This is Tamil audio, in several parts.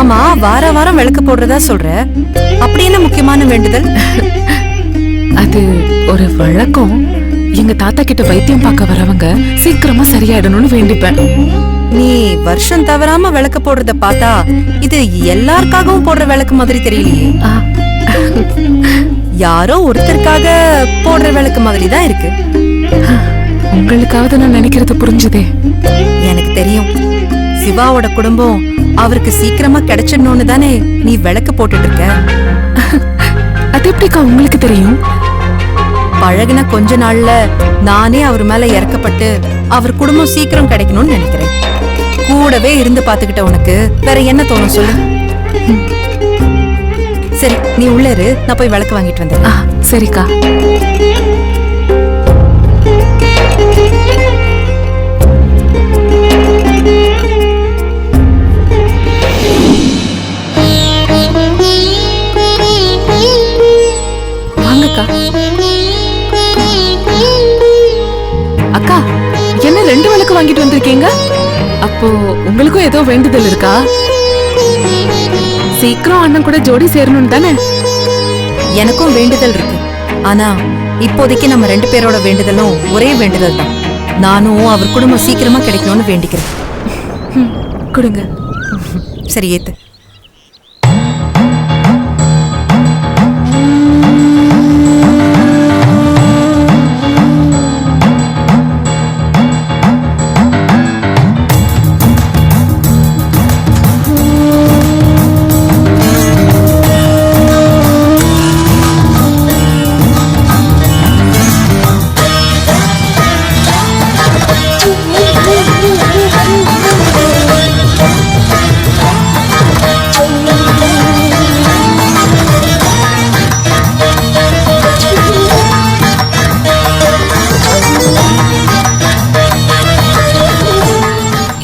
ஆமா, வார வாரம் விளக்கு போடுறதா சொல்ற, அப்படி என்ன முக்கியமான வேண்டுதல்? அது ஒரு வழக்கம். எங்க தாத்தா கிட்ட வைத்தியம் பார்க்க வரவங்க சீக்கிரமா சரியாயிடணும்னு வேண்டிப்பேன். நீ வருஷம் தவறாம விளக்கு போடுறத பார்த்தா இது எல்லாருக்காகவும் போடுற விளக்கு மாதிரி தெரியலையே. யாரோ ஒருத்தருக்காக போடுற விளக்கு மாதிரி தான் இருக்கு. உங்களுக்காவது நான் நினைக்கிறது புரிஞ்சுதே. எனக்கு தெரியும், சிவாவோட குடும்பம் அவருக்கு சீக்கிரமா கிடைச்சிடணும்னு தானே நீ விளக்கு போட்டுட்டு இருக்க. அது எப்படிக்கா உங்களுக்கு தெரியும்? பழகின கொஞ்ச நாள்ல நானே அவர் மேல இறக்கப்பட்டு அவர் குடும்பம் சீக்கிரம் கிடைக்கணும்னு நினைக்கிறேன். கூடவே இருந்து பாத்துக்கிட்ட உனக்கு வேற என்ன தோணும் சொல்லு. சரி, நீ உள்ள இரு, நான் போய் விளக்கு வாங்கிட்டு வந்தேன். சரிக்கா. வாங்கக்கா. அக்கா, என்ன 2 விளக்கு வாங்கிட்டு வந்திருக்கீங்க? அப்போ உங்களுக்கும் ஏதோ வேண்டுதல் இருக்கா? சீக்கிரம் அண்ணன் கூட ஜோடி சேரணும் தானே? எனக்கும் வேண்டுதல் இருக்கு. ஆனா இப்போதைக்கு நம்ம 2 பேரோட வேண்டுதலும் ஒரே வேண்டுதல் தான். நானும் அவர் குடும்பம் சீக்கிரமா கிடைக்கணும்னு வேண்டிக்கிறேன். கொடுங்க. சரி, ஏத்து.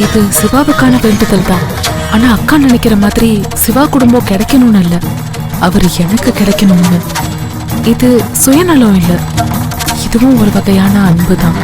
இது சிவாவுக்கான வேண்டுதல் தான். ஆனா அக்கா நினைக்கிற மாதிரி சிவா குடும்பம் கிடைக்கணும்னு இல்ல, அவர் எனக்கு கிடைக்கணும்னு. இது சுயநலம் இல்ல, இதுவும் ஒரு வகையான அன்பு தான்.